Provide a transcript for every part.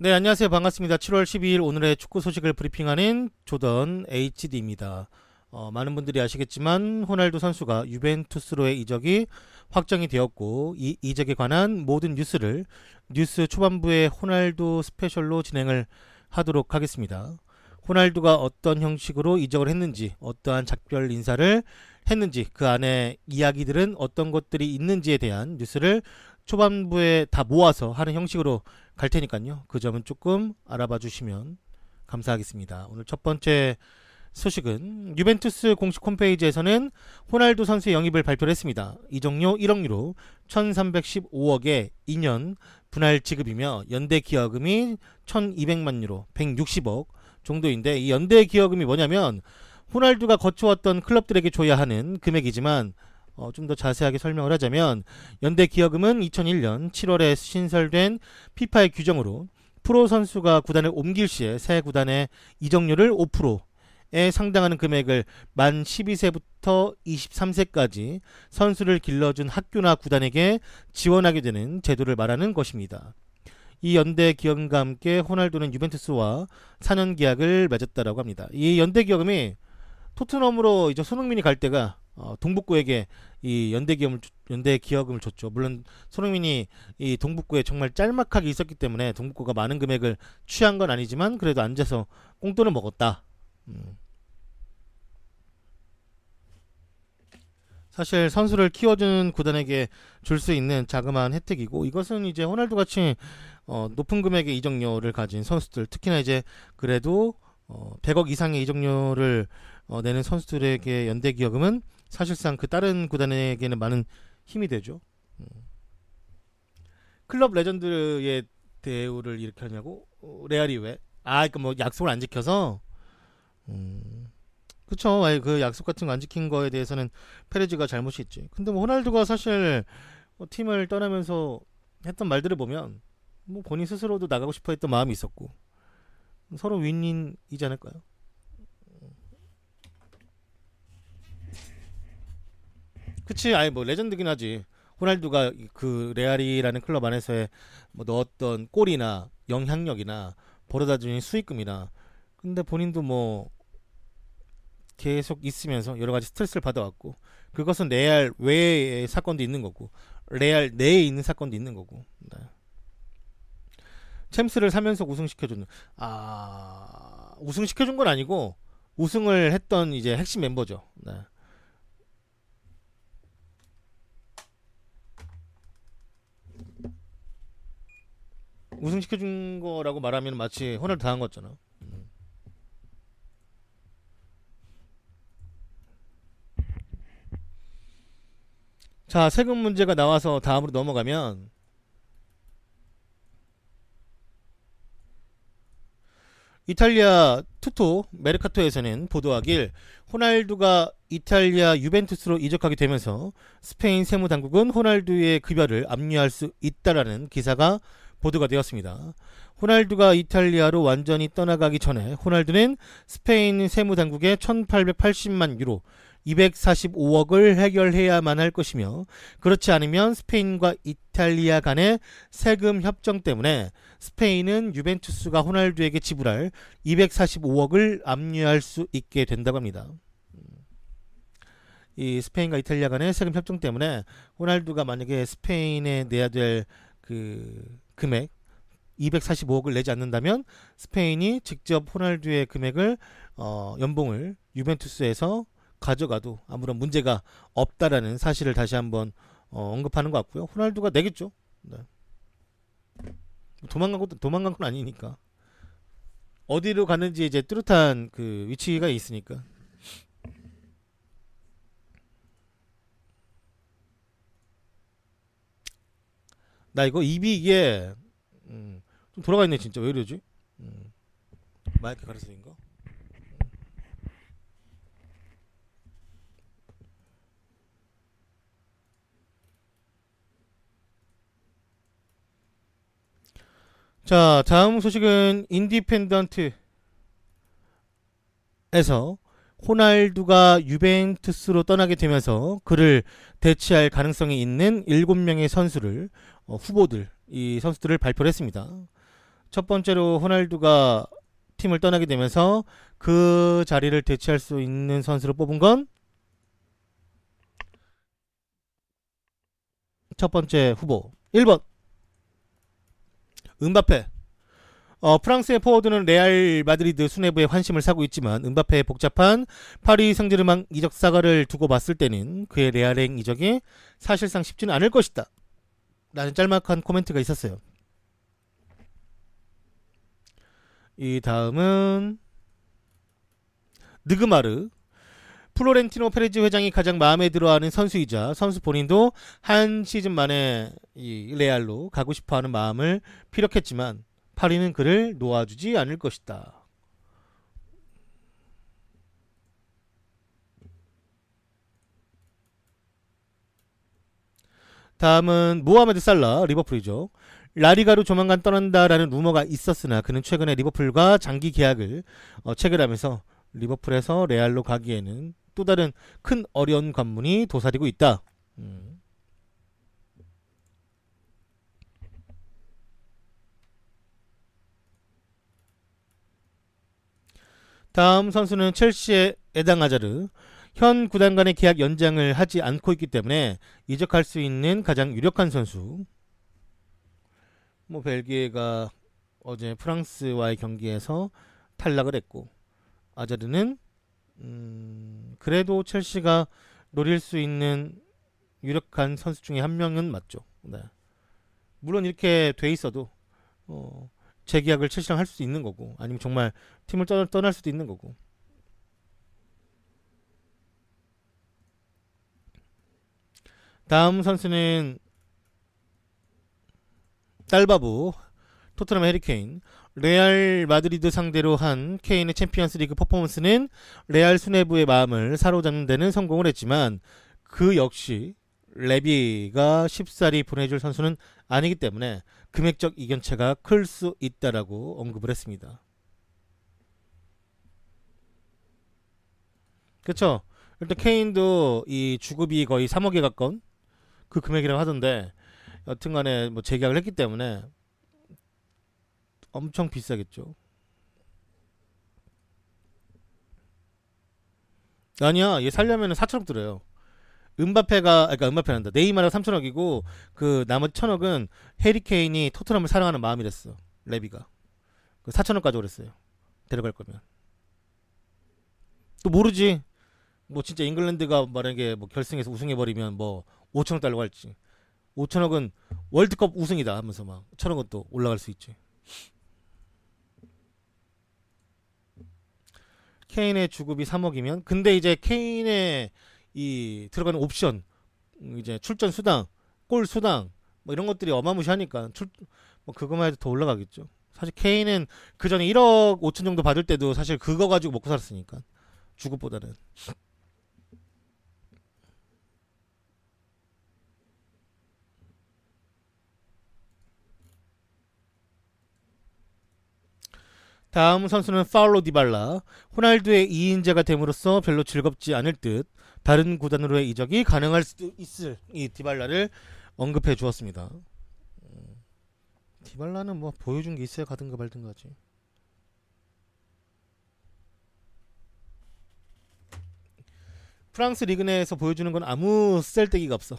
네, 안녕하세요. 반갑습니다. 7월 12일 오늘의 축구 소식을 브리핑하는 조던 HD입니다. 많은 분들이 아시겠지만 호날두 선수가 유벤투스로의 이적이 확정이 되었고 이 이적에 관한 모든 뉴스를 뉴스 초반부에 호날두 스페셜로 진행을 하도록 하겠습니다. 호날두가 어떤 형식으로 이적을 했는지, 어떠한 작별 인사를 했는지, 그 안에 이야기들은 어떤 것들이 있는지에 대한 뉴스를 초반부에 다 모아서 하는 형식으로 갈 테니까요. 그 점은 조금 알아봐 주시면 감사하겠습니다. 오늘 첫 번째 소식은 유벤투스 공식 홈페이지에서는 호날두 선수의 영입을 발표를 했습니다. 이적료 1억 유로 1315억에 2년 분할 지급이며 연대 기여금이 1200만 유로 160억 정도인데, 이 연대 기여금이 뭐냐면 호날두가 거쳐왔던 클럽들에게 줘야 하는 금액이지만 좀 더 자세하게 설명을 하자면 연대 기여금은 2001년 7월에 신설된 피파의 규정으로 프로 선수가 구단을 옮길 시에 새 구단의 이적료를 5%에 상당하는 금액을 만 12세부터 23세까지 선수를 길러준 학교나 구단에게 지원하게 되는 제도를 말하는 것입니다. 이 연대 기여금과 함께 호날두는 유벤투스와 4년 계약을 맺었다라고 합니다. 이 연대 기여금이 토트넘으로 이제 손흥민이 갈 때가 동북구에게 이 연대 기여금을 줬죠. 물론 손흥민이 이 동북구에 정말 짤막하게 있었기 때문에 동북구가 많은 금액을 취한 건 아니지만 그래도 앉아서 꽁돈을 먹었다. 사실 선수를 키워주는 구단에게 줄 수 있는 자그마한 혜택이고, 이것은 이제 호날두 같이 높은 금액의 이적료를 가진 선수들, 특히나 이제 그래도 100억 이상의 이적료를 내는 선수들에게 연대 기여금은 사실상 그 다른 구단에게는 많은 힘이 되죠. 클럽 레전드의 대우를 이렇게 하냐고? 레알이 왜? 그러니까 뭐 약속을 안 지켜서. 그쵸. 그 약속 같은 거 안 지킨 거에 대해서는 페레즈가 잘못이 있지. 근데 뭐 호날두가 사실 팀을 떠나면서 했던 말들을 보면 뭐 본인 스스로도 나가고 싶어 했던 마음이 있었고 서로 윈윈이지 않을까요? 그치. 뭐 레전드긴 하지. 호날두가 그 레알이라는 클럽 안에서의 뭐 넣었던 골이나 영향력이나 벌어다주는 수익금이나, 근데 본인도 뭐 계속 있으면서 여러 가지 스트레스를 받아왔고, 그것은 레알 외의 사건도 있는 거고 레알 내에 있는 사건도 있는 거고. 네. 챔스를 3연속 우승시켜준, 우승시켜준 건 아니고 우승을 했던 이제 핵심 멤버죠. 네. 우승시켜준 거라고 말하면 마치 호날두 당한 거잖아. 자, 세금 문제가 나와서 다음으로 넘어가면, 이탈리아 투토 메르카토에서는 보도하길 호날두가 이탈리아 유벤투스로 이적하게 되면서 스페인 세무당국은 호날두의 급여를 압류할 수 있다라는 기사가 보도가 되었습니다. 호날두가 이탈리아로 완전히 떠나가기 전에 호날두는 스페인 세무당국에 1880만 유로 245억을 해결해야만 할 것이며, 그렇지 않으면 스페인과 이탈리아 간의 세금 협정 때문에 스페인은 유벤투스가 호날두에게 지불할 245억을 압류할 수 있게 된다고 합니다. 이 스페인과 이탈리아 간의 세금 협정 때문에 호날두가 만약에 스페인에 내야 될 그 금액 245억을 내지 않는다면 스페인이 직접 호날두의 금액을 연봉을 유벤투스에서 가져가도 아무런 문제가 없다라는 사실을 다시 한번 언급하는 것 같고요. 호날두가 내겠죠. 네. 도망간 건 아니니까. 어디로 갔는지 이제 뚜렷한 그 위치가 있으니까. 나 이거 입이 이게 좀 돌아가 있네 진짜. 왜 이러지? 마이크 가려서인가? 자, 다음 소식은 인디펜던트에서 호날두가 유벤투스로 떠나게 되면서 그를 대체할 가능성이 있는 7명의 선수를 후보들, 이 선수들을 발표를 했습니다. 첫 번째로 호날두가 팀을 떠나게 되면서 그 자리를 대체할 수 있는 선수로 뽑은 건 첫 번째 후보 1번 음바페. 프랑스의 포워드는 레알 마드리드 수뇌부의 환심을 사고 있지만 음바페의 복잡한 파리 생제르맹 이적 사가를 두고 봤을 때는 그의 레알행 이적이 사실상 쉽지는 않을 것이다 라는 짤막한 코멘트가 있었어요. 이 다음은 느그마르. 플로렌티노 페레즈 회장이 가장 마음에 들어하는 선수이자 선수 본인도 한 시즌 만에 이 레알로 가고 싶어하는 마음을 피력했지만 파리는 그를 놓아주지 않을 것이다. 다음은 모하메드 살라 리버풀이죠. 라리가로 조만간 떠난다라는 루머가 있었으나 그는 최근에 리버풀과 장기 계약을 체결하면서 리버풀에서 레알로 가기에는 또 다른 큰 어려운 관문이 도사리고 있다. 다음 선수는 첼시의 에당 아자르. 현 구단 간의 계약 연장을 하지 않고 있기 때문에 이적할 수 있는 가장 유력한 선수. 벨기에가 어제 프랑스와의 경기에서 탈락을 했고 아자르는 그래도 첼시가 노릴 수 있는 유력한 선수 중에 한 명은 맞죠. 네. 물론 이렇게 돼 있어도 재계약을 첼시랑 할 수도 있는 거고 아니면 정말 팀을 떠날 수도 있는 거고. 다음 선수는 딸바부 토트넘 해리케인. 레알 마드리드 상대로 한 케인의 챔피언스리그 퍼포먼스는 레알 수뇌부의 마음을 사로잡는 데는 성공을 했지만 그 역시 레비가 쉽사리 보내줄 선수는 아니기 때문에 금액적 이견차가 클 수 있다라고 언급을 했습니다. 그쵸? 일단 케인도 이 주급이 거의 3억에 가까운 그 금액이라고 하던데 여튼간에 뭐 재계약을 했기 때문에 엄청 비싸겠죠. 아니야, 얘 살려면은 4천억 들어요. 그러니까 음바페란다. 네이마르가 3천억이고 그 나머지 1천억은 해리케인이 토트넘을 사랑하는 마음이랬어. 레비가. 그 4천억까지 오랬어요. 데려갈 거면. 또 모르지. 뭐 진짜 잉글랜드가 만약에 뭐 결승에서 우승해버리면 뭐 5천억 달라고 할지. 5천억은 월드컵 우승이다 하면서 막 1천억은 또 올라갈 수 있지. 케인의 주급이 3억이면 근데 이제 케인의 이 들어가는 옵션 이제 출전 수당 골 수당 뭐 이런 것들이 어마무시하니까 뭐 그거만 해도 더 올라가겠죠. 사실 케인은 그 전에 1억 5천 정도 받을 때도 사실 그거 가지고 먹고 살았으니까 주급보다는. 다음 선수는 파울로 디발라. 호날두의 2인자가 됨으로써 별로 즐겁지 않을 듯 다른 구단으로의 이적이 가능할 수도 있을 이 디발라를 언급해 주었습니다. 디발라는 뭐 보여준 게 있어야 가든가 말든가 하지. 프랑스 리그 내에서 보여주는 건 아무 쓸데기가 없어.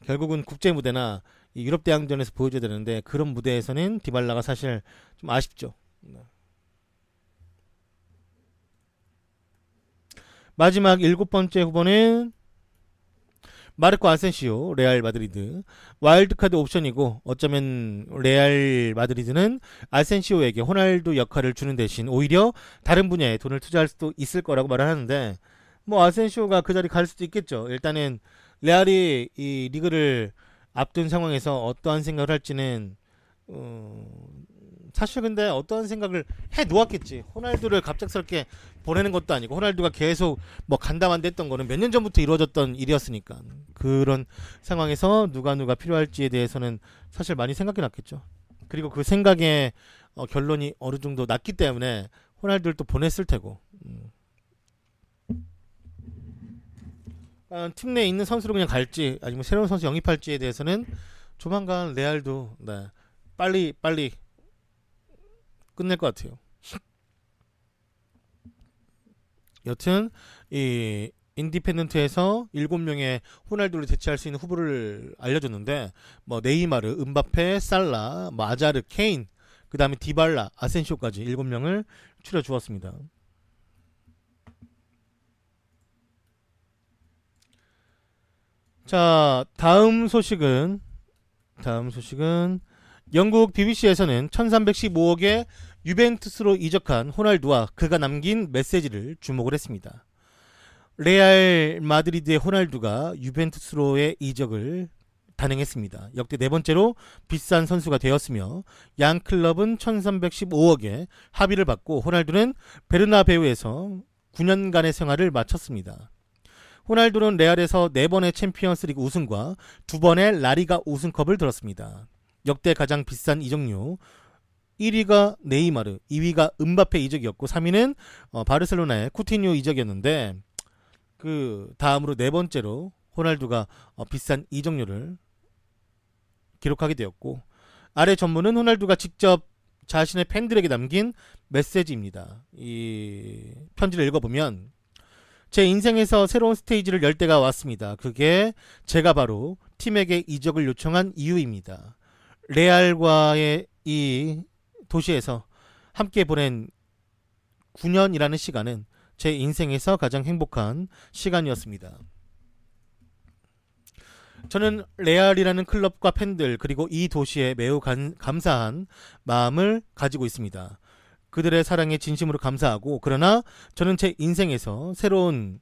결국은 국제 무대나 이 유럽 대항전에서 보여줘야 되는데 그런 무대에서는 디발라가 사실 좀 아쉽죠. 마지막 7번째 후보는 마르코 아센시오 레알 마드리드. 와일드카드 옵션이고 어쩌면 레알 마드리드는 아센시오에게 호날두 역할을 주는 대신 오히려 다른 분야에 돈을 투자할 수도 있을 거라고 말을 하는데 뭐 아센시오가 그 자리 갈 수도 있겠죠. 일단은 레알이 이 리그를 앞둔 상황에서 어떠한 생각을 할지는 사실 근데 어떠한 생각을 해 놓았겠지. 호날두를 갑작스럽게 보내는 것도 아니고 호날두가 계속 뭐 간담한데 했던 거는 몇 년 전부터 이루어졌던 일이었으니까 그런 상황에서 누가 필요할지에 대해서는 사실 많이 생각해 놨겠죠. 그리고 그 생각의 결론이 어느 정도 났기 때문에 호날두를 또 보냈을 테고 팀 내에 있는 선수로 그냥 갈지 아니면 새로운 선수 영입할지에 대해서는 조만간 레알도 네, 빨리 끝낼 것 같아요. 여튼 이 인디펜던트에서 7명의 호날두를 대체할 수 있는 후보를 알려줬는데 뭐 네이마르, 음바페, 살라, 뭐 아자르, 케인, 그 다음에 디발라, 아센시오까지 7명을 추려주었습니다. 자, 다음 소식은 영국 BBC에서는 1315억에 유벤투스로 이적한 호날두와 그가 남긴 메시지를 주목을 했습니다. 레알 마드리드의 호날두가 유벤투스로의 이적을 단행했습니다. 역대 네 번째로 비싼 선수가 되었으며 양 클럽은 1315억에 합의를 받고 호날두는 베르나베우에서 9년간의 생활을 마쳤습니다. 호날두는 레알에서 4번의 챔피언스리그 우승과 2번의 라리가 우승컵을 들었습니다. 역대 가장 비싼 이적료 1위가 네이마르, 2위가 음바페 이적이었고 3위는 바르셀로나의 쿠티뉴 이적이었는데 그 다음으로 네 번째로 호날두가 비싼 이적료를 기록하게 되었고 아래 전문은 호날두가 직접 자신의 팬들에게 남긴 메시지입니다. 이 편지를 읽어보면 제 인생에서 새로운 스테이지를 열 때가 왔습니다. 그게 제가 바로 팀에게 이적을 요청한 이유입니다. 레알과의 이 도시에서 함께 보낸 9년이라는 시간은 제 인생에서 가장 행복한 시간이었습니다. 저는 레알이라는 클럽과 팬들 그리고 이 도시에 매우 감사한 마음을 가지고 있습니다. 그들의 사랑에 진심으로 감사하고 그러나 저는 제 인생에서 새로운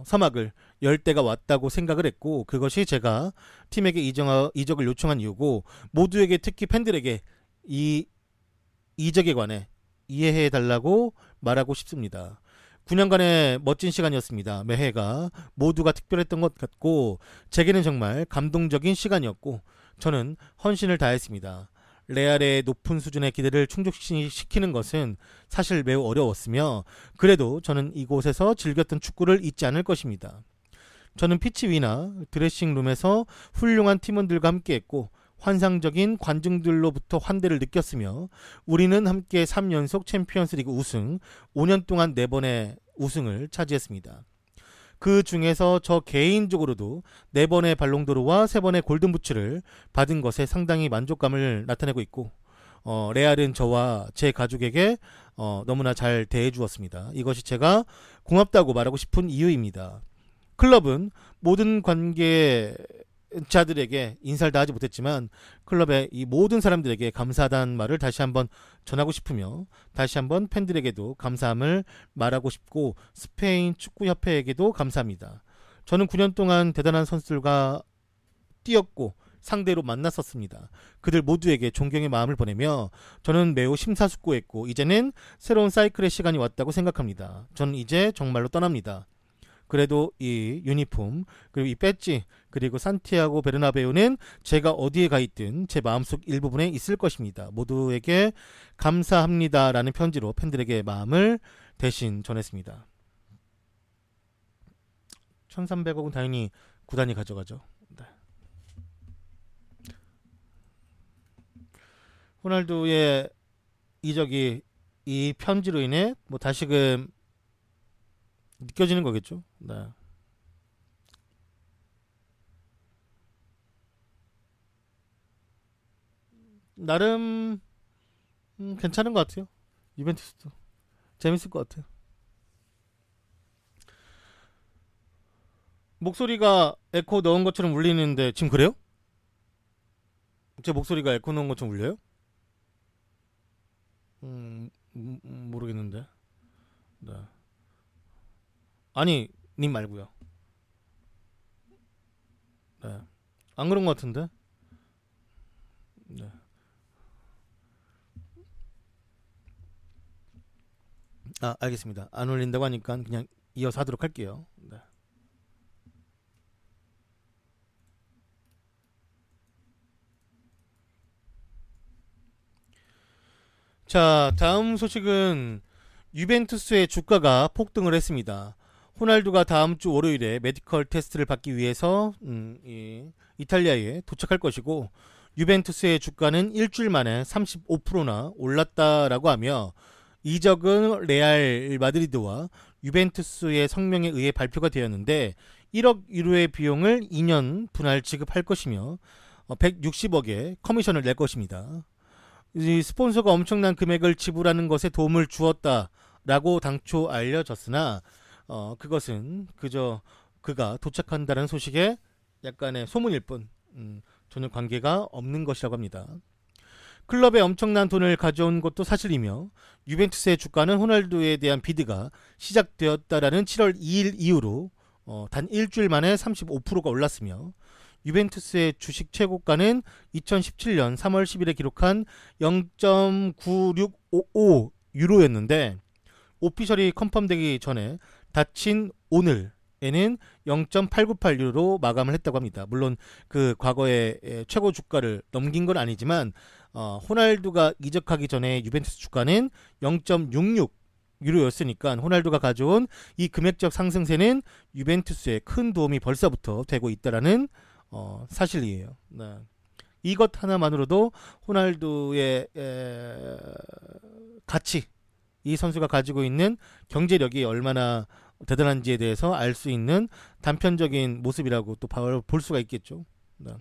서막을 열 때가 왔다고 생각을 했고 그것이 제가 팀에게 이적을 요청한 이유고 모두에게 특히 팬들에게 이 이적에 관해 이해해달라고 말하고 싶습니다. 9년간의 멋진 시간이었습니다. 매해가 모두가 특별했던 것 같고 제게는 정말 감동적인 시간이었고 저는 헌신을 다했습니다. 레알의 높은 수준의 기대를 충족시키는 것은 사실 매우 어려웠으며 그래도 저는 이곳에서 즐겼던 축구를 잊지 않을 것입니다. 저는 피치 위나 드레싱룸에서 훌륭한 팀원들과 함께했고 환상적인 관중들로부터 환대를 느꼈으며 우리는 함께 3연속 챔피언스리그 우승, 5년 동안 4번의 우승을 차지했습니다. 그 중에서 저 개인적으로도 4번의 발롱도르와 3번의 골든부츠를 받은 것에 상당히 만족감을 나타내고 있고 레알은 저와 제 가족에게 너무나 잘 대해주었습니다. 이것이 제가 고맙다고 말하고 싶은 이유입니다. 클럽은 모든 관계자들에게 인사를 다 하지 못했지만 클럽의 이 모든 사람들에게 감사하다는 말을 다시 한번 전하고 싶으며 다시 한번 팬들에게도 감사함을 말하고 싶고 스페인 축구협회에게도 감사합니다. 저는 9년 동안 대단한 선수들과 뛰었고 상대로 만났었습니다. 그들 모두에게 존경의 마음을 보내며 저는 매우 심사숙고했고 이제는 새로운 사이클의 시간이 왔다고 생각합니다. 저는 이제 정말로 떠납니다. 그래도 이 유니폼 그리고 이 배지 그리고 산티아고 베르나베우는 제가 어디에 가 있든 제 마음속 일부분에 있을 것입니다. 모두에게 감사합니다라는 편지로 팬들에게 마음을 대신 전했습니다. 1300억은 당연히 구단이 가져가죠. 네. 호날두의 이적이 이 편지로 인해 뭐 다시금 느껴지는 거겠죠. 네. 나름 괜찮은 것 같아요. 유벤투스도 재밌을 것 같아요. 목소리가 에코 넣은 것처럼 울리는데 지금 그래요? 제 목소리가 에코 넣은 것처럼 울려요? 모르겠는데. 네. 아니 님 말고요. 네. 안 그런 것 같은데. 네. 아 알겠습니다. 안 울린다고 하니까 그냥 이어서 하도록 할게요. 네. 자 다음 소식은 유벤투스의 주가가 폭등을 했습니다. 호날두가 다음 주 월요일에 메디컬 테스트를 받기 위해서 이탈리아에 도착할 것이고 유벤투스의 주가는 일주일 만에 35%나 올랐다라고 하며 이적은 레알 마드리드와 유벤투스의 성명에 의해 발표가 되었는데 1억 유로의 비용을 2년 분할 지급할 것이며 160억의 커미션을 낼 것입니다. 이 스폰서가 엄청난 금액을 지불하는 것에 도움을 주었다라고 당초 알려졌으나 그것은 그저 그가 도착한다는 소식에 약간의 소문일 뿐 전혀 관계가 없는 것이라고 합니다. 클럽에 엄청난 돈을 가져온 것도 사실이며 유벤투스의 주가는 호날두에 대한 비드가 시작되었다라는 7월 2일 이후로 단 일주일 만에 35%가 올랐으며 유벤투스의 주식 최고가는 2017년 3월 10일에 기록한 0.9655 유로였는데 오피셜이 컨펌되기 전에 닫힌 오늘에는 0.898 유로로 마감을 했다고 합니다. 물론 그 과거의 최고 주가를 넘긴 건 아니지만 호날두가 이적하기 전에 유벤투스 주가는 0.66 유로였으니까 호날두가 가져온 이 금액적 상승세는 유벤투스에 큰 도움이 벌써부터 되고 있다라는 사실이에요. 네. 이것 하나만으로도 호날두의 가치, 이 선수가 가지고 있는 경제력이 얼마나 대단한지에 대해서 알 수 있는 단편적인 모습이라고 또 볼 수가 있겠죠. 네.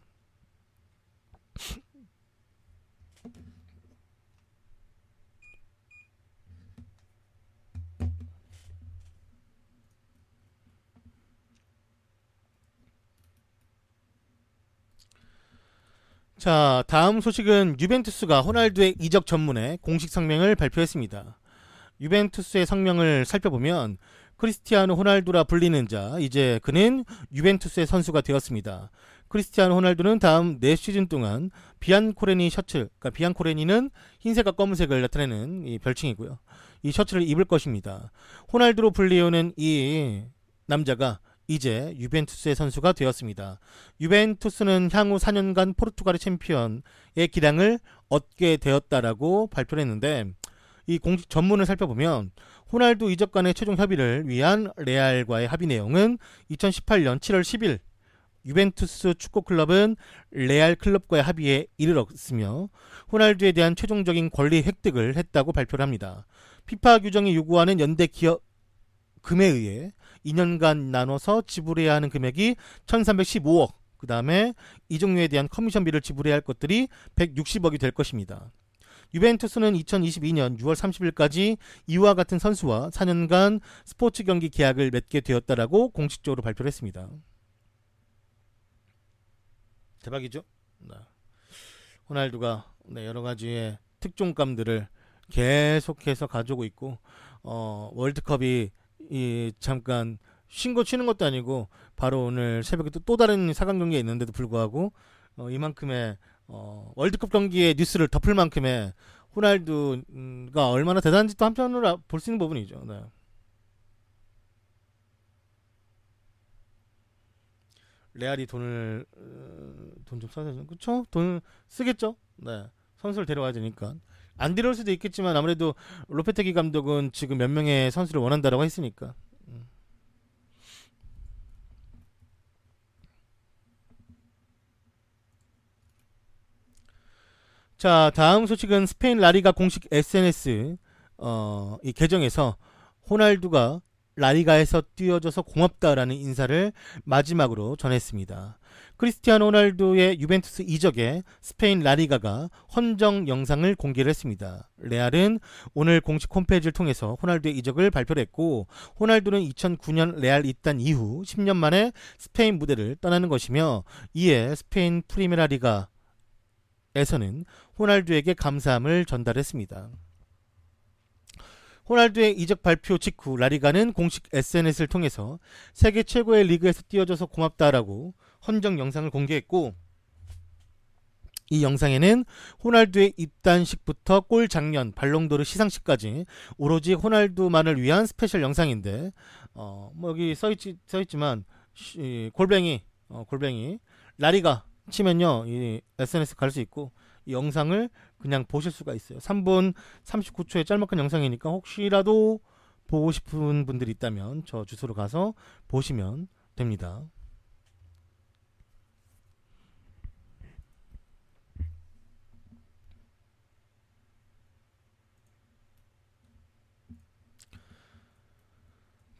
자, 다음 소식은 유벤투스가 호날두의 이적 전문에 공식 성명을 발표했습니다. 유벤투스의 성명을 살펴보면 크리스티아노 호날두라 불리는 자, 이제 그는 유벤투스의 선수가 되었습니다. 크리스티아노 호날두는 다음 4시즌 동안 비안코레니 셔츠, 그러니까 비안코레니는 흰색과 검은색을 나타내는 이 별칭이고요. 이 셔츠를 입을 것입니다. 호날두로 불리우는 이 남자가 이제 유벤투스의 선수가 되었습니다. 유벤투스는 향후 4년간 포르투갈의 챔피언의 기량을 얻게 되었다라고 발표를 했는데 이 공식 전문을 살펴보면 호날두 이적간의 최종 협의를 위한 레알과의 합의 내용은 2018년 7월 10일 유벤투스 축구클럽은 레알 클럽과의 합의에 이르렀으며 호날두에 대한 최종적인 권리 획득을 했다고 발표를 합니다. 피파 규정이 요구하는 연대 기여금에 의해 2년간 나눠서 지불해야 하는 금액이 1315억, 그 다음에 이 종류에 대한 커미션비를 지불해야 할 것들이 160억이 될 것입니다. 유벤투스는 2022년 6월 30일까지 이와 같은 선수와 4년간 스포츠 경기 계약을 맺게 되었다라고 공식적으로 발표를 했습니다. 대박이죠? 네. 호날두가 여러 가지의 특종감들을 계속해서 가지고 있고 월드컵이 잠깐 쉰 거 치는 것도 아니고 바로 오늘 새벽에 또 다른 4강 경기가 있는데도 불구하고 이만큼의 월드컵 경기의 뉴스를 덮을 만큼의 호날두가 얼마나 대단한지 또 한편으로 볼 수 있는 부분이죠. 네. 레알이 돈 좀 써야 되죠. 그쵸? 돈 쓰겠죠? 네. 선수를 데려와야 되니까. 안 데려올 수도 있겠지만 아무래도 로페테기 감독은 지금 몇 명의 선수를 원한다라고 했으니까. 자, 다음 소식은 스페인 라리가 공식 SNS 이 계정에서 호날두가 라리가에서 뛰어줘서 고맙다라는 인사를 마지막으로 전했습니다. 크리스티아노 호날두의 유벤투스 이적에 스페인 라리가가 헌정 영상을 공개를 했습니다. 레알은 오늘 공식 홈페이지를 통해서 호날두의 이적을 발표를 했고 호날두는 2009년 레알 입단 이후 10년 만에 스페인 무대를 떠나는 것이며 이에 스페인 프리메라 리가에서는 호날두에게 감사함을 전달했습니다. 호날두의 이적 발표 직후 라리가는 공식 SNS를 통해서 세계 최고의 리그에서 뛰어줘서 고맙다라고 헌정 영상을 공개했고 이 영상에는 호날두의 입단식부터 골 장면, 발롱도르 시상식까지 오로지 호날두만을 위한 스페셜 영상인데 여기 써있지만 골뱅이 라리가 치면요 이 SNS 갈 수 있고 이 영상을 그냥 보실 수가 있어요. 3분 39초의 짤막한 영상이니까 혹시라도 보고 싶은 분들이 있다면 저 주소로 가서 보시면 됩니다.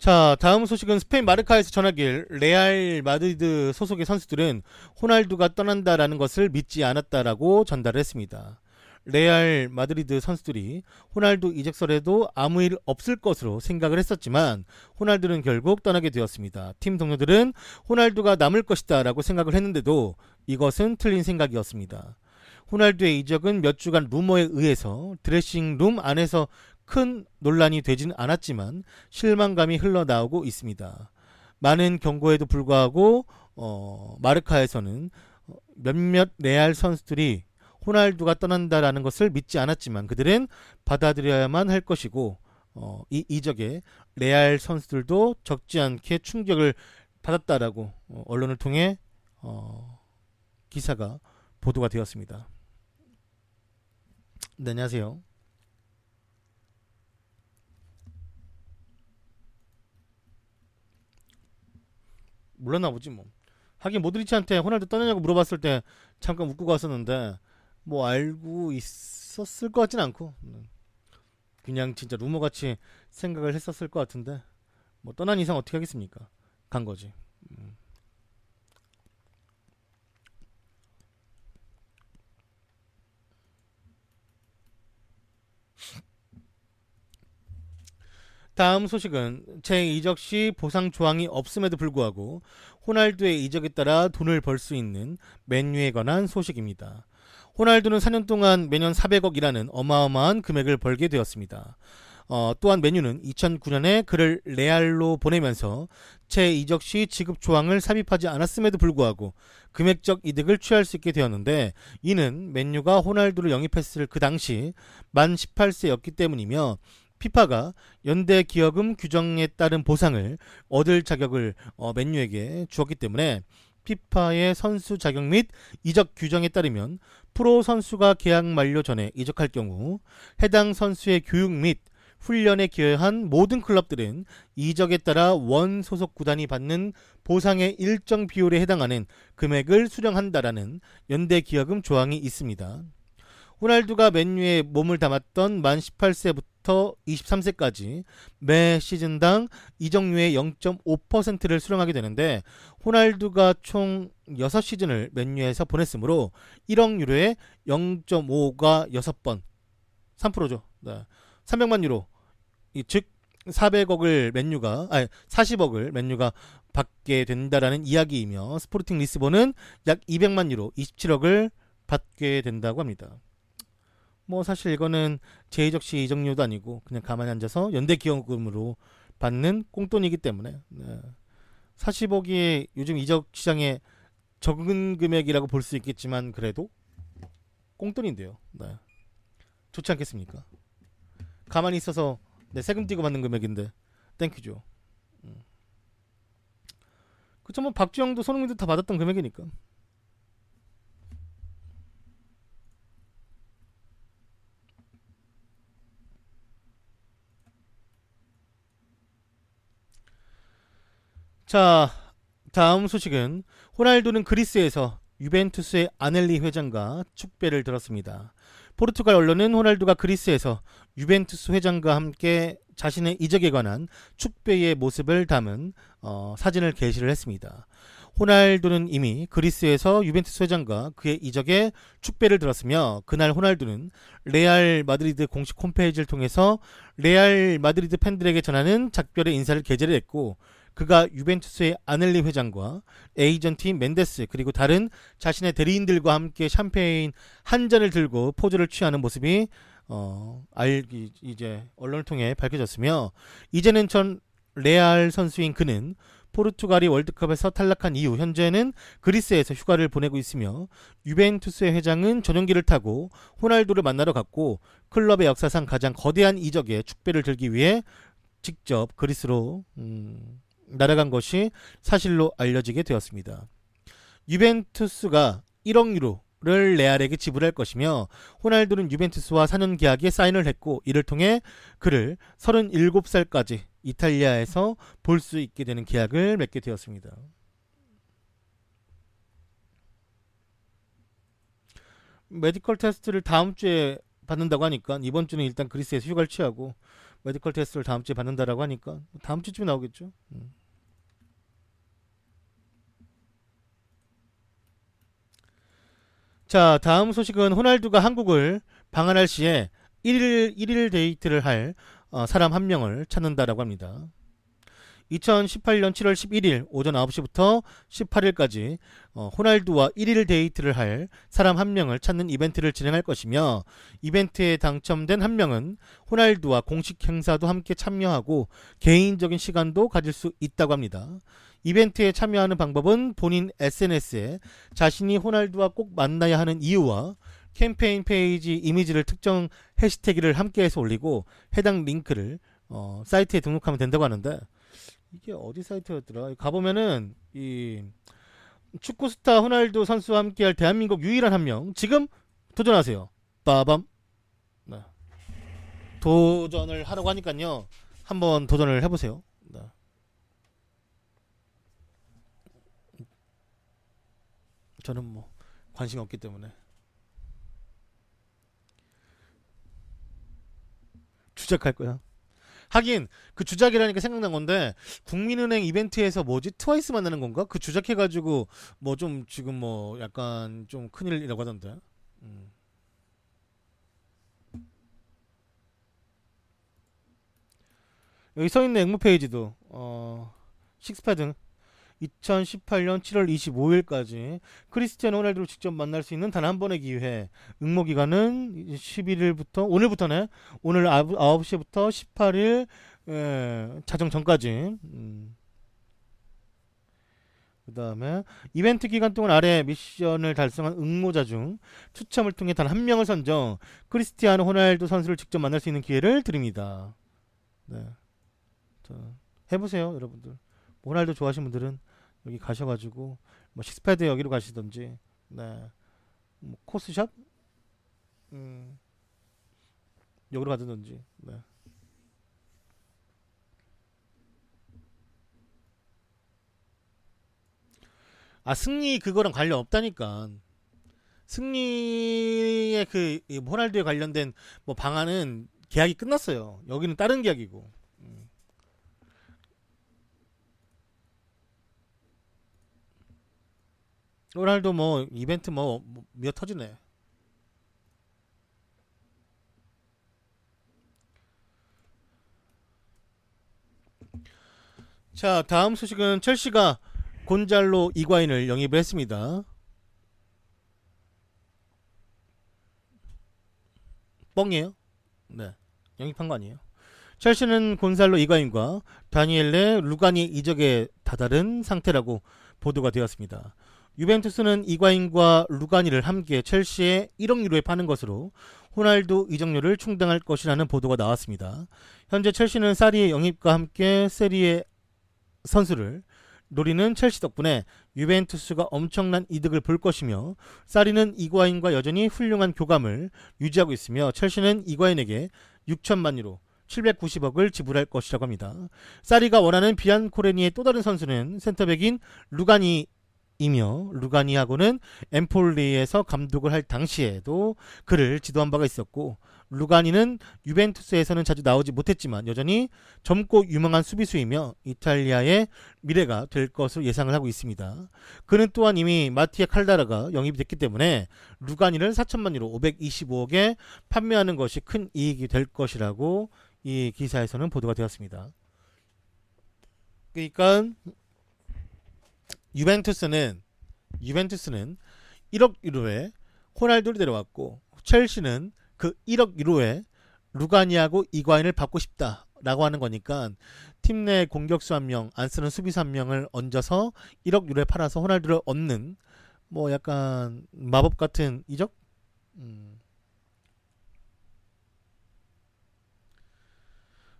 자, 다음 소식은 스페인 마르카에서 전하길 레알 마드리드 소속의 선수들은 호날두가 떠난다라는 것을 믿지 않았다라고 전달을 했습니다. 레알 마드리드 선수들이 호날두 이적설에도 아무 일 없을 것으로 생각을 했었지만 호날두는 결국 떠나게 되었습니다. 팀 동료들은 호날두가 남을 것이다 라고 생각을 했는데도 이것은 틀린 생각이었습니다. 호날두의 이적은 몇 주간 루머에 의해서 드레싱룸 안에서 큰 논란이 되진 않았지만 실망감이 흘러나오고 있습니다. 많은 경고에도 불구하고 마르카에서는 몇몇 레알 선수들이 호날두가 떠난다라는 것을 믿지 않았지만 그들은 받아들여야만 할 것이고 이 이적에 레알 선수들도 적지 않게 충격을 받았다라고 언론을 통해 기사가 보도가 되었습니다. 네, 안녕하세요. 몰랐나 보지 뭐. 하긴 모드리치한테 호날두 떠나냐고 물어봤을 때 잠깐 웃고 갔었는데 뭐 알고 있었을 것 같진 않고 그냥 진짜 루머같이 생각을 했었을 것 같은데 뭐 떠난 이상 어떻게 하겠습니까? 간 거지. 다음 소식은 제2적 시 보상 조항이 없음에도 불구하고 호날두의 이적에 따라 돈을 벌 수 있는 맨유에 관한 소식입니다. 호날두는 4년 동안 매년 400억이라는 어마어마한 금액을 벌게 되었습니다. 또한 맨유는 2009년에 그를 레알로 보내면서 제2적 시 지급 조항을 삽입하지 않았음에도 불구하고 금액적 이득을 취할 수 있게 되었는데 이는 맨유가 호날두를 영입했을 그 당시 만 18세였기 때문이며 피파가 연대 기여금 규정에 따른 보상을 얻을 자격을 맨유에게 주었기 때문에 피파의 선수 자격 및 이적 규정에 따르면 프로 선수가 계약 만료 전에 이적할 경우 해당 선수의 교육 및 훈련에 기여한 모든 클럽들은 이적에 따라 원 소속 구단이 받는 보상의 일정 비율에 해당하는 금액을 수령한다라는 연대 기여금 조항이 있습니다. 호날두가 맨유에 몸을 담았던 만 18세부터 23세까지 매 시즌당 이적료의 0.5%를 수령하게 되는데 호날두가 총 6시즌을 맨유에서 보냈으므로 1억 유로에 0.5가 6번 3%죠. 네. 300만 유로 즉 400억을 맨유가 40억을 맨유가 받게 된다라는 이야기이며 스포르팅 리스본은 약 200만 유로 27억을 받게 된다고 합니다. 뭐 사실 이거는 제2적 시 이적료도 아니고 그냥 가만히 앉아서 연대 기여금으로 받는 꽁돈이기 때문에 40억이 요즘 이적 시장에 적은 금액이라고 볼 수 있겠지만 그래도 꽁돈인데요. 네. 좋지 않겠습니까? 가만히 있어서 세금 띄고 받는 금액인데 땡큐죠. 그쵸, 뭐 박주영도 손흥민도 다 받았던 금액이니까. 자, 다음 소식은 호날두는 그리스에서 유벤투스의 아넬리 회장과 축배를 들었습니다. 포르투갈 언론은 호날두가 그리스에서 유벤투스 회장과 함께 자신의 이적에 관한 축배의 모습을 담은 사진을 게시를 했습니다. 호날두는 이미 그리스에서 유벤투스 회장과 그의 이적에 축배를 들었으며 그날 호날두는 레알 마드리드 공식 홈페이지를 통해서 레알 마드리드 팬들에게 전하는 작별의 인사를 게재를 했고 그가 유벤투스의 아넬리 회장과 에이전트인 멘데스 그리고 다른 자신의 대리인들과 함께 샴페인 한 잔을 들고 포즈를 취하는 모습이 이제 언론을 통해 밝혀졌으며 이제는 전 레알 선수인 그는 포르투갈이 월드컵에서 탈락한 이후 현재는 그리스에서 휴가를 보내고 있으며 유벤투스의 회장은 전용기를 타고 호날두를 만나러 갔고 클럽의 역사상 가장 거대한 이적에 축배를 들기 위해 직접 그리스로 날아간 것이 사실로 알려지게 되었습니다. 유벤투스가 1억 유로를 레알에게 지불할 것이며 호날두는 유벤투스와 4년 계약에 사인을 했고 이를 통해 그를 37살까지 이탈리아에서 볼 수 있게 되는 계약을 맺게 되었습니다. 메디컬 테스트를 다음 주에 받는다고 하니까 이번 주는 일단 그리스에서 휴가를 취하고 메디컬 테스트를 다음 주에 받는다라고 하니까 다음 주쯤에 나오겠죠. 자, 다음 소식은 호날두가 한국을 방한할 시에 1일 데이트를 할 사람 한 명을 찾는다라고 합니다. 2018년 7월 11일 오전 9시부터 18일까지 호날두와 1일 데이트를 할 사람 한 명을 찾는 이벤트를 진행할 것이며, 이벤트에 당첨된 한 명은 호날두와 공식 행사도 함께 참여하고 개인적인 시간도 가질 수 있다고 합니다. 이벤트에 참여하는 방법은 본인 SNS에 자신이 호날두와 꼭 만나야 하는 이유와 캠페인 페이지 이미지를 특정 해시태그를 함께해서 올리고 해당 링크를 사이트에 등록하면 된다고 하는데, 이게 어디 사이트였더라? 가보면은 이 축구 스타 호날두 선수와 함께할 대한민국 유일한 한 명, 지금 도전하세요. 빠밤. 네. 도전을 하라고 하니까요, 한번 도전을 해보세요. 네. 저는 뭐 관심이 없기 때문에. 주작할 거야. 하긴 그 주작이라니까 생각난 건데, 국민은행 이벤트에서 뭐지, 트와이스 만나는 건가? 그 주작해가지고 뭐 좀 지금 뭐 약간 좀 큰일이라고 하던데. 여기 써있는 앵무 페이지도 식스패드 2018년 7월 25일까지 크리스티아노 호날두를 직접 만날 수 있는 단 한 번의 기회. 응모 기간은 11일부터 오늘부터네. 오늘 9시부터 18일 자정 전까지. 그 다음에 이벤트 기간 동안 아래 미션을 달성한 응모자 중 추첨을 통해 단 한 명을 선정 크리스티아노 호날두 선수를 직접 만날 수 있는 기회를 드립니다. 네. 자, 해보세요, 여러분들. 호날두 좋아하시는 분들은 여기 가셔가지고 뭐 식스패드 여기로 가시던지, 네, 뭐 코스샵 여기로 가든지. 네. 아, 승리 그거랑 관련 없다니까. 승리의 이 호날두에 관련된 뭐 방안은 계약이 끝났어요. 여기는 다른 계약이고. 호날두 뭐 이벤트 뭐 미어 터지네. 자, 다음 소식은 첼시가 곤잘로 이과인을 영입을 했습니다. 뻥이에요? 네, 영입한 거 아니에요. 첼시는 곤살로 이과인과 다니엘레 루가니 이적에 다다른 상태라고 보도가 되었습니다. 유벤투스는 이과인과 루가니를 함께 첼시에 1억 유로에 파는 것으로 호날두 이적료를 충당할 것이라는 보도가 나왔습니다. 현재 첼시는 사리의 영입과 함께 세리에 선수를 노리는 첼시 덕분에 유벤투스가 엄청난 이득을 볼 것이며, 사리는 이과인과 여전히 훌륭한 교감을 유지하고 있으며 첼시는 이과인에게 6천만 유로 790억을 지불할 것이라고 합니다. 사리가 원하는 비안코레니의 또 다른 선수는 센터백인 루가니이며, 루가니하고는 엠폴리에서 감독을 할 당시에도 그를 지도한 바가 있었고, 루가니는 유벤투스에서는 자주 나오지 못했지만 여전히 젊고 유망한 수비수이며 이탈리아의 미래가 될 것으로 예상을 하고 있습니다. 그는 또한 이미 마티아 칼다라가 영입이 됐기 때문에 루가니를 4천만 유로 525억에 판매하는 것이 큰 이익이 될 것이라고 이 기사에서는 보도가 되었습니다. 그러니까 유벤투스는 1억 유로에 호날두를 데려왔고, 첼시는 그 1억 유로에 루가니하고 이과인을 받고 싶다라고 하는 거니까, 팀 내 공격수 한 명, 안 쓰는 수비수 한 명을 얹어서 1억 유로에 팔아서 호날두를 얻는 뭐 약간 마법 같은 이적?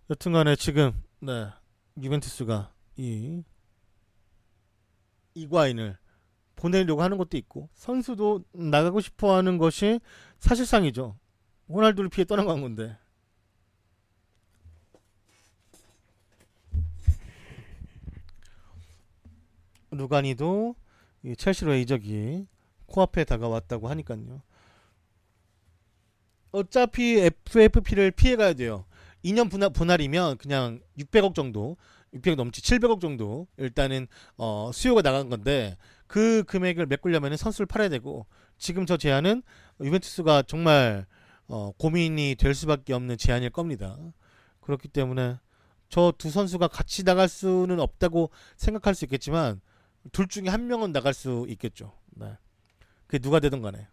여튼간에 지금 네, 유벤투스가 이과인을 보내려고 하는 것도 있고, 선수도 나가고 싶어하는 것이 사실상이죠. 호날두를 피해 떠나간 건데. 루가니도 첼시로의 이적이 코앞에 다가왔다고 하니까요. 어차피 FFP를 피해가야 돼요. 2년 분할이면 그냥 600억 정도, 600억 넘지 700억 정도 일단은 수요가 나간 건데 그 금액을 메꾸려면 선수를 팔아야 되고 지금 저 제안은 유벤투스가 정말 고민이 될 수밖에 없는 제안일 겁니다. 그렇기 때문에 저 두 선수가 같이 나갈 수는 없다고 생각할 수 있겠지만 둘 중에 한 명은 나갈 수 있겠죠. 네. 그게 누가 되든 간에.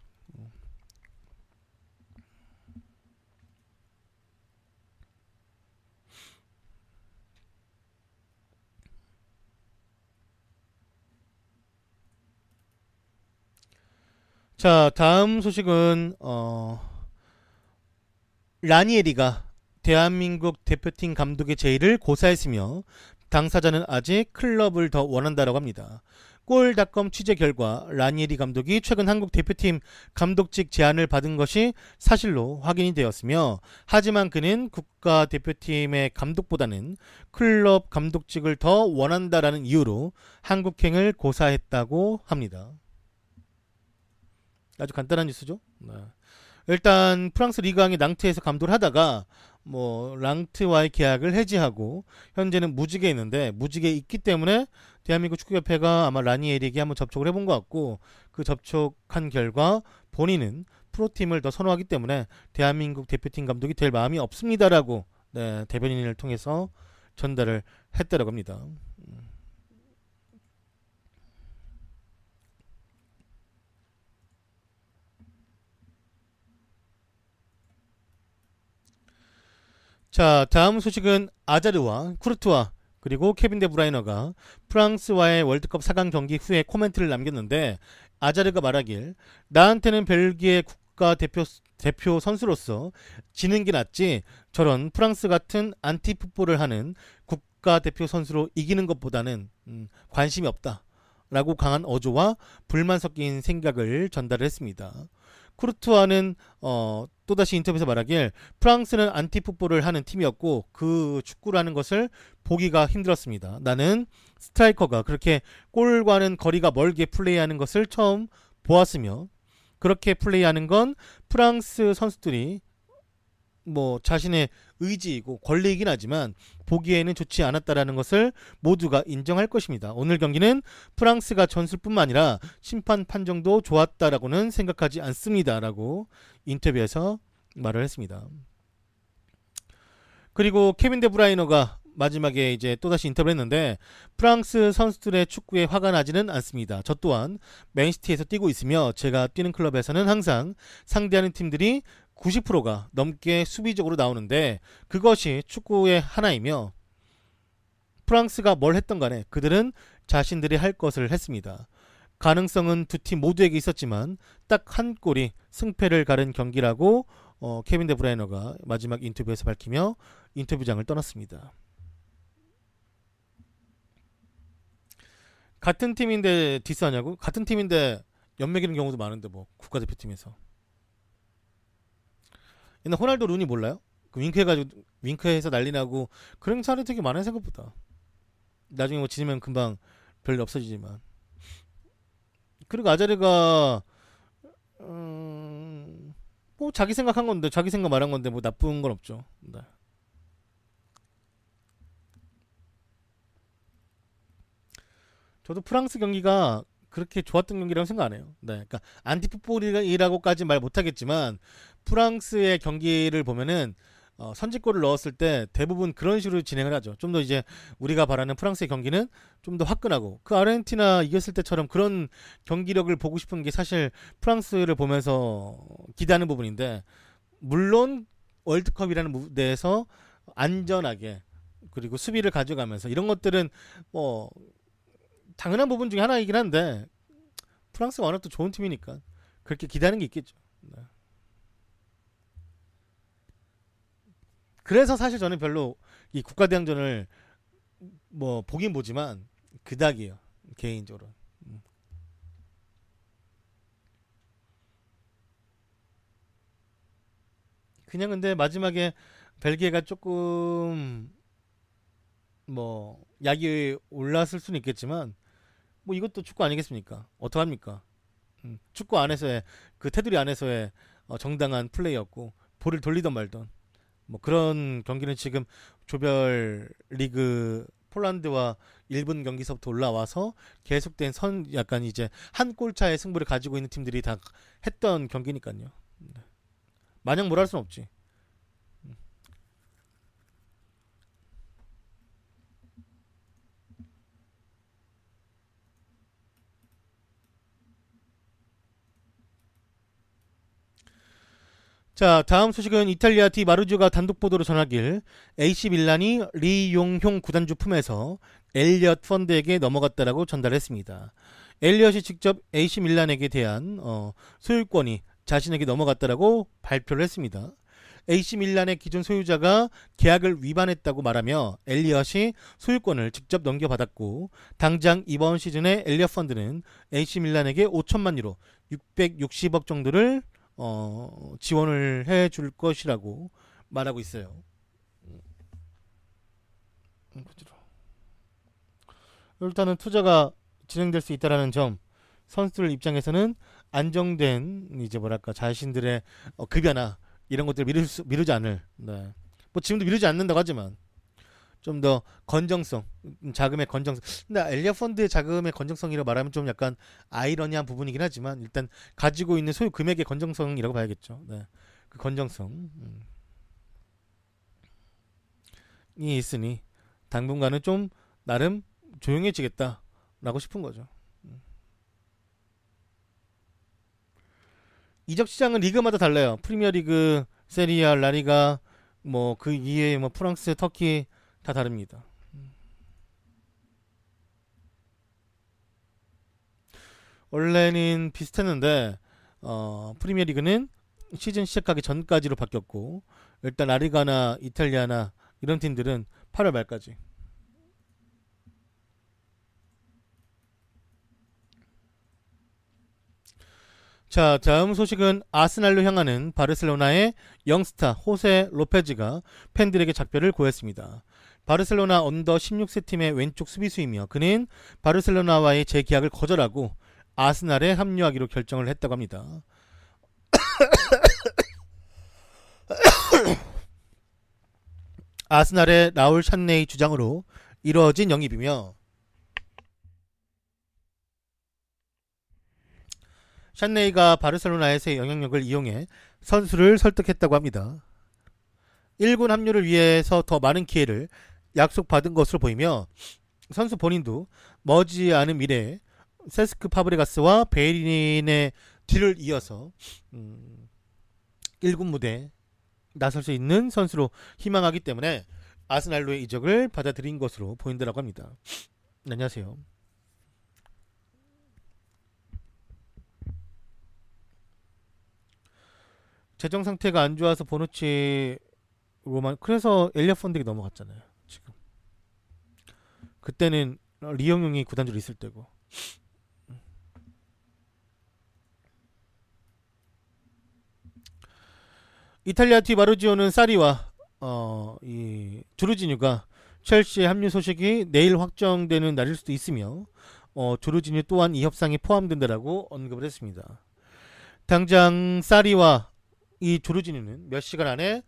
자, 다음 소식은 라니에리가 대한민국 대표팀 감독의 제의를 고사했으며 당사자는 아직 클럽을 더 원한다라고 합니다. 골닷컴 취재 결과 라니에리 감독이 최근 한국 대표팀 감독직 제안을 받은 것이 사실로 확인이 되었으며 하지만 그는 국가대표팀의 감독보다는 클럽 감독직을 더 원한다라는 이유로 한국행을 고사했다고 합니다. 아주 간단한 뉴스죠. 네. 일단 프랑스 리그왕의 낭트에서 감독을 하다가 뭐 랑트와의 계약을 해지하고 현재는 무직에 있는데 무직에 있기 때문에 대한민국 축구협회가 아마 라니에리에게 한번 접촉을 해본 것 같고 그 접촉한 결과 본인은 프로팀을 더 선호하기 때문에 대한민국 대표팀 감독이 될 마음이 없습니다라고 네, 대변인을 통해서 전달을 했다라고 합니다. 자, 다음 소식은 아자르와 쿠르투아 그리고 케빈 데 브라이너가 프랑스와의 월드컵 4강 경기 후에 코멘트를 남겼는데 아자르가 말하길 나한테는 벨기에 대표 선수로서 지는 게 낫지 저런 프랑스 같은 안티풋볼을 하는 국가대표 선수로 이기는 것보다는 관심이 없다. 라고 강한 어조와 불만 섞인 생각을 전달을 했습니다. 쿠르투아는 또다시 인터뷰에서 말하길 프랑스는 안티풋볼을 하는 팀이었고 그 축구라는 것을 보기가 힘들었습니다. 나는 스트라이커가 그렇게 골과는 거리가 멀게 플레이하는 것을 처음 보았으며 그렇게 플레이하는 건 프랑스 선수들이 뭐 자신의 의지이고 권리이긴 하지만 보기에는 좋지 않았다라는 것을 모두가 인정할 것입니다. 오늘 경기는 프랑스가 전술뿐만 아니라 심판 판정도 좋았다라고는 생각하지 않습니다라고 인터뷰에서 말을 했습니다. 그리고 케빈 데 브라이너가 마지막에 이제 또다시 인터뷰를 했는데 프랑스 선수들의 축구에 화가 나지는 않습니다. 저 또한 맨시티에서 뛰고 있으며 제가 뛰는 클럽에서는 항상 상대하는 팀들이 90%가 넘게 수비적으로 나오는데 그것이 축구의 하나이며 프랑스가 뭘 했던 간에 그들은 자신들이 할 것을 했습니다. 가능성은 두 팀 모두에게 있었지만 딱 한 골이 승패를 가른 경기라고 케빈 데 브라이너가 마지막 인터뷰에서 밝히며 인터뷰장을 떠났습니다. 같은 팀인데 디스하냐고? 같은 팀인데 연맥이는 경우도 많은데 뭐 국가대표팀에서 옛날 호날두 루니 몰라요? 그 윙크해가지고 윙크해서 난리 나고 그런 사람이 되게 많아요 생각보다. 나중에 뭐 지면 금방 별일 없어지지만. 그리고 아자르가 뭐 자기 생각한 건데 자기 생각 말한 건데 뭐 나쁜 건 없죠. 네. 저도 프랑스 경기가 그렇게 좋았던 경기라고 생각 안 해요. 네, 그러니까 안티풋볼이라고까지 말 못하겠지만 프랑스의 경기를 보면은 선제골을 넣었을 때 대부분 그런 식으로 진행을 하죠. 좀 더 이제 우리가 바라는 프랑스의 경기는 좀 더 화끈하고 그 아르헨티나 이겼을 때처럼 그런 경기력을 보고 싶은 게 사실 프랑스를 보면서 기대하는 부분인데 물론 월드컵이라는 무대에서 안전하게 그리고 수비를 가져가면서 이런 것들은 뭐 당연한 부분 중에 하나이긴 한데 프랑스가 워낙 또 좋은 팀이니까 그렇게 기대하는 게 있겠죠. 네. 그래서 사실 저는 별로 이 국가대항전을 뭐 보긴 보지만 그닥이에요 개인적으로. 그냥 근데 마지막에 벨기에가 조금 뭐 약이 올랐을 수는 있겠지만 뭐 이것도 축구 아니겠습니까? 어떡합니까? 축구 안에서의 그 테두리 안에서의 정당한 플레이였고 볼을 돌리던 말던 뭐 그런 경기는 지금 조별 리그 폴란드와 일본 경기서부터 올라와서 계속된 약간 이제 한 골 차의 승부를 가지고 있는 팀들이 다 했던 경기니까요. 마냥 뭘 할 수는 없지. 자, 다음 소식은 이탈리아 디 마르지오가 단독 보도로 전하길 AC 밀란이 리용형 구단주 품에서 엘리엇 펀드에게 넘어갔다라고 전달했습니다. 엘리엇이 직접 AC 밀란에게 대한 소유권이 자신에게 넘어갔다라고 발표를 했습니다. AC 밀란의 기존 소유자가 계약을 위반했다고 말하며 엘리엇이 소유권을 직접 넘겨받았고, 당장 이번 시즌에 엘리엇 펀드는 AC 밀란에게 5천만 유로 660억 정도를 지원을 해줄 것이라고 말하고 있어요. 일단은 투자가 진행될 수 있다라는 점, 선수들 입장에서는 안정된 이제 뭐랄까 자신들의 급여나 이런 것들을 미루지 않을, 네. 뭐 지금도 미루지 않는다고 하지만 좀 더 건정성, 자금의 건정성. 근데 엘리엇 펀드의 자금의 건정성이라고 말하면 좀 약간 아이러니한 부분이긴 하지만 일단 가지고 있는 소유 금액의 건정성이라고 봐야겠죠. 네. 그 건정성 이 있으니 당분간은 좀 나름 조용해지겠다라고 싶은 거죠. 이적 시장은 리그마다 달라요. 프리미어리그, 세리아, 라리가, 뭐 그 이외에 뭐 프랑스, 터키 다 다릅니다. 원래는 비슷했는데 프리미어리그는 시즌 시작하기 전까지로 바뀌었고, 일단 라리가나 이탈리아나 이런 팀들은 8월 말까지. 자, 다음 소식은 아스날로 향하는 바르셀로나의 영스타 호세 로페즈가 팬들에게 작별을 고했습니다. 바르셀로나 언더 16세 팀의 왼쪽 수비수이며 그는 바르셀로나와의 재계약을 거절하고 아스날에 합류하기로 결정을 했다고 합니다. 아스날의 라울 샨네이 주장으로 이루어진 영입이며, 샨네이가 바르셀로나에서의 영향력을 이용해 선수를 설득했다고 합니다. 1군 합류를 위해서 더 많은 기회를 약속받은 것으로 보이며, 선수 본인도 머지않은 미래에 세스크 파브레가스와 베이린의 뒤를 이어서 1군 무대에 나설 수 있는 선수로 희망하기 때문에 아스날로의 이적을 받아들인 것으로 보인다고 합니다. 안녕하세요. 재정 상태가 안 좋아서 보누치 로만, 그래서 엘리엇 펀드에게 넘어갔잖아요. 지금 그때는 리용용이 구단주로 있을 때고. 이탈리아 티 마르지오는 사리와 이 조르지뉴가 첼시의 합류 소식이 내일 확정되는 날일 수도 있으며, 조르지뉴 또한 이 협상에 포함된다라고 언급을 했습니다. 당장 사리와 이 조르지뉴는 몇 시간 안에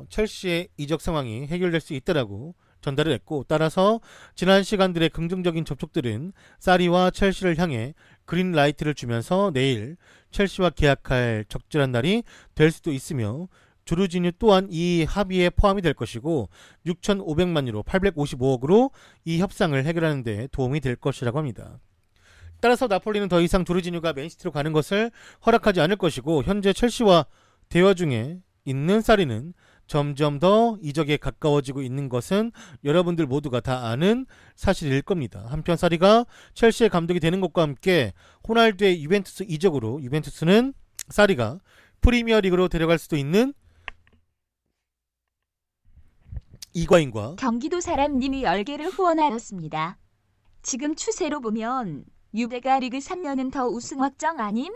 첼시의 이적 상황이 해결될 수 있다라고 전달을 했고, 따라서 지난 시간들의 긍정적인 접촉들은 사리와 첼시를 향해 그린라이트를 주면서 내일 첼시와 계약할 적절한 날이 될 수도 있으며, 조르지뉴 또한 이 합의에 포함이 될 것이고 6,500만 유로 855억으로 이 협상을 해결하는 데 도움이 될 것이라고 합니다. 따라서 나폴리는 더 이상 조르지뉴가 맨시티로 가는 것을 허락하지 않을 것이고, 현재 첼시와 대화 중에 있는 사리는 점점 더 이적에 가까워지고 있는 것은 여러분들 모두가 다 아는 사실일 겁니다. 한편 사리가 첼시의 감독이 되는 것과 함께 호날두의 유벤투스 이적으로 유벤투스는 사리가 프리미어리그로 데려갈 수도 있는 이과인과 경기도 사람님이 10개를 후원하였습니다. 지금 추세로 보면 유베가 리그 3년은 더 우승 확정 아님?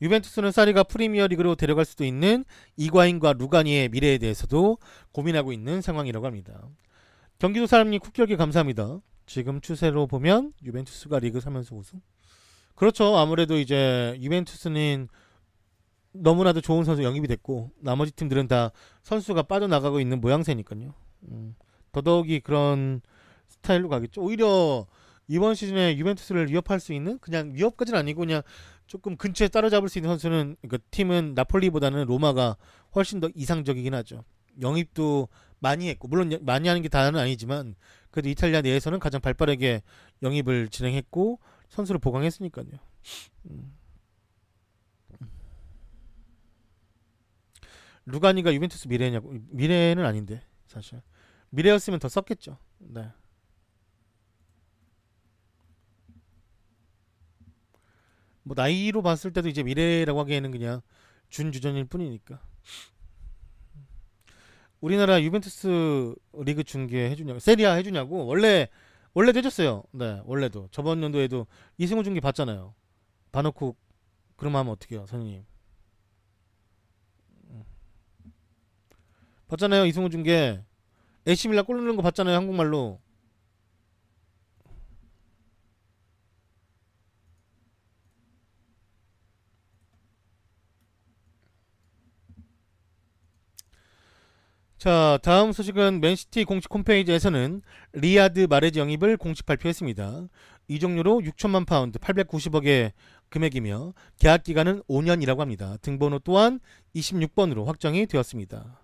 유벤투스는 사리가 프리미어리그로 데려갈 수도 있는 이과인과 루가니의 미래에 대해서도 고민하고 있는 상황이라고 합니다. 경기도 사람님 쿡결기 감사합니다. 지금 추세로 보면 유벤투스가 리그 3연속 우승? 그렇죠. 아무래도 이제 유벤투스는 너무나도 좋은 선수 영입이 됐고 나머지 팀들은 다 선수가 빠져나가고 있는 모양새니까요. 더더욱이 그런 스타일로 가겠죠. 오히려 이번 시즌에 유벤투스를 위협할 수 있는, 그냥 위협까지는 아니고 그냥 조금 근처에 따라잡을 수 있는 선수는, 그러니까 팀은 나폴리보다는 로마가 훨씬 더 이상적이긴 하죠. 영입도 많이 했고, 물론 많이 하는 게 다는 아니지만 그래도 이탈리아 내에서는 가장 발빠르게 영입을 진행했고 선수를 보강했으니까요. 루가니가 유벤투스 미래냐고? 미래는 아닌데 사실 미래였으면 더 썼겠죠. 네. 뭐 나이로 봤을 때도 이제 미래라고 하기에는 그냥 준주전일 뿐이니까. 우리나라 유벤투스 리그 중계 해주냐고, 세리아 해주냐고. 원래도 해줬어요. 네, 원래도 저번 연도에도 이승우 중계 봤잖아요. 봐놓고 그러면 하면 어떡해요, 선생님. 봤잖아요, 이승우 중계. 에이시밀라 골 넣는 거 봤잖아요, 한국말로. 자, 다음 소식은 맨시티 공식 홈페이지에서는 리아드 마레즈 영입을 공식 발표했습니다. 이적료로 6천만 파운드 890억의 금액이며 계약 기간은 5년이라고 합니다. 등번호 또한 26번으로 확정이 되었습니다.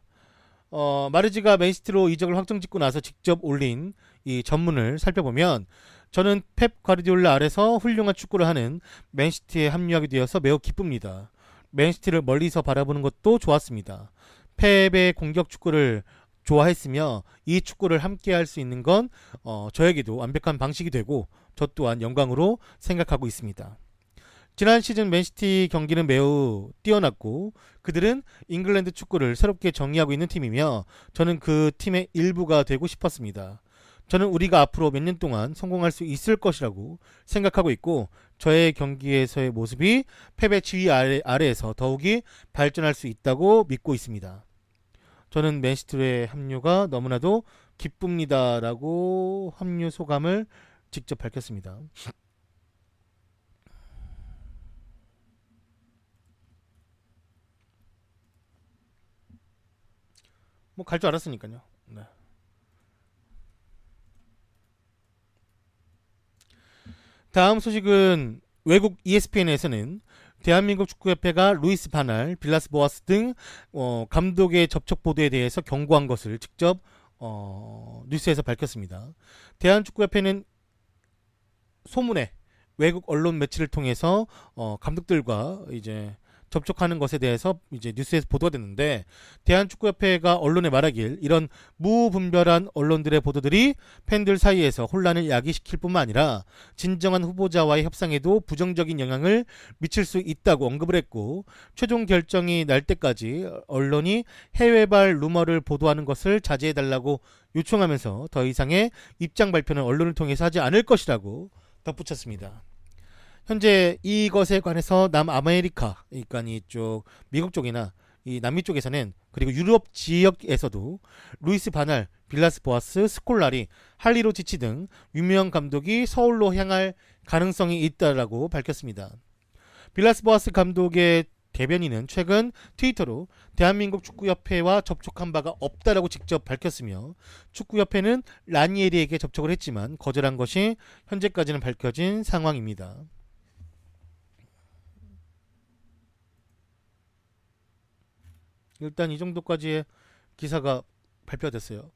마르지가 맨시티로 이적을 확정짓고 나서 직접 올린 이 전문을 살펴보면, 저는 펩 과르디올라 아래서 훌륭한 축구를 하는 맨시티에 합류하게 되어서 매우 기쁩니다. 맨시티를 멀리서 바라보는 것도 좋았습니다. 펩의 공격 축구를 좋아했으며 이 축구를 함께 할 수 있는 건 저에게도 완벽한 방식이 되고 저 또한 영광으로 생각하고 있습니다. 지난 시즌 맨시티 경기는 매우 뛰어났고 그들은 잉글랜드 축구를 새롭게 정의하고 있는 팀이며 저는 그 팀의 일부가 되고 싶었습니다. 저는 우리가 앞으로 몇 년 동안 성공할 수 있을 것이라고 생각하고 있고 저의 경기에서의 모습이 펩의 지휘 아래에서 더욱이 발전할 수 있다고 믿고 있습니다. 저는 맨시티의 합류가 너무나도 기쁩니다라고 합류 소감을 직접 밝혔습니다. 뭐 갈 줄 알았으니까요. 네. 다음 소식은 외국 ESPN에서는 대한민국 축구협회가 루이스 바날, 빌라스 보아스 등 감독의 접촉 보도에 대해서 경고한 것을 직접 뉴스에서 밝혔습니다. 대한축구협회는 소문에 외국 언론 매체를 통해서 감독들과 이제 접촉하는 것에 대해서 이제 뉴스에서 보도가 됐는데, 대한축구협회가 언론에 말하길 이런 무분별한 언론들의 보도들이 팬들 사이에서 혼란을 야기시킬 뿐만 아니라 진정한 후보자와의 협상에도 부정적인 영향을 미칠 수 있다고 언급을 했고, 최종 결정이 날 때까지 언론이 해외발 루머를 보도하는 것을 자제해달라고 요청하면서 더 이상의 입장 발표는 언론을 통해서 하지 않을 것이라고 덧붙였습니다. 현재 이것에 관해서 남아메리카, 그러니까 이쪽 미국 쪽이나 이 남미 쪽에서는, 그리고 유럽 지역에서도 루이스 바날, 빌라스 보아스, 스콜라리, 할리로 지치 등 유명 감독이 서울로 향할 가능성이 있다라고 밝혔습니다. 빌라스 보아스 감독의 대변인은 최근 트위터로 대한민국 축구협회와 접촉한 바가 없다라고 직접 밝혔으며, 축구협회는 라니에리에게 접촉을 했지만 거절한 것이 현재까지는 밝혀진 상황입니다. 일단 이 정도까지의 기사가 발표됐어요.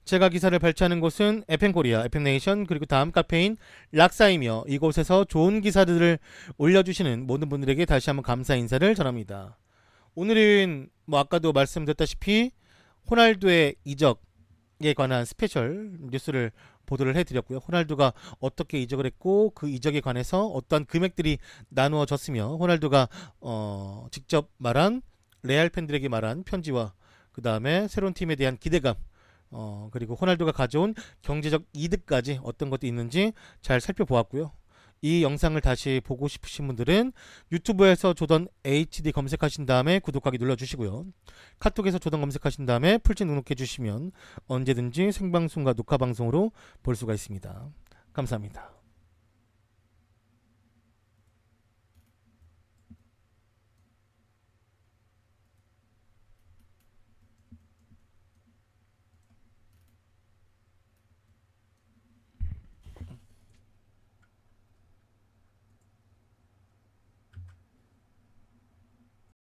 제가 기사를 발췌하는 곳은 FM코리아, FM네이션, 그리고 다음 카페인 락사이며, 이곳에서 좋은 기사들을 올려주시는 모든 분들에게 다시 한번 감사 인사를 전합니다. 오늘은 뭐 아까도 말씀드렸다시피 호날두의 이적에 관한 스페셜 뉴스를 보도를 해드렸고요. 호날두가 어떻게 이적을 했고 그 이적에 관해서 어떠한 금액들이 나누어졌으며, 호날두가 직접 말한, 레알 팬들에게 말한 편지와 그 다음에 새로운 팀에 대한 기대감, 그리고 호날두가 가져온 경제적 이득까지 어떤 것도 있는지 잘 살펴보았고요. 이 영상을 다시 보고 싶으신 분들은 유튜브에서 조던 HD 검색하신 다음에 구독하기 눌러주시고요. 카톡에서 조던 검색하신 다음에 풀친 등록해 주시면 언제든지 생방송과 녹화방송으로 볼 수가 있습니다. 감사합니다.